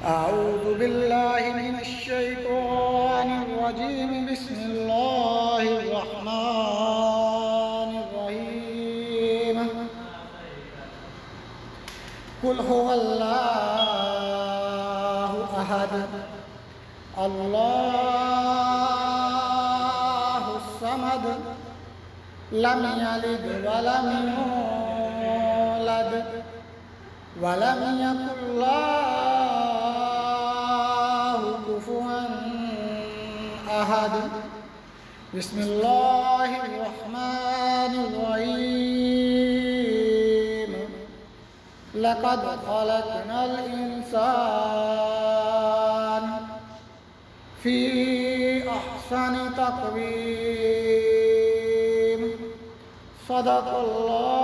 أعوذ بالله من الشيطان الرجيم. بسم الله الرحمن الرحيم. قل هو الله أحد الله الصمد لم يلد ولم يولد ولم يكن له كفوا أحد. بسم الله الرحمن الرحيم. لقد خلقنا الإنسان في أحسن تقويم. صدق الله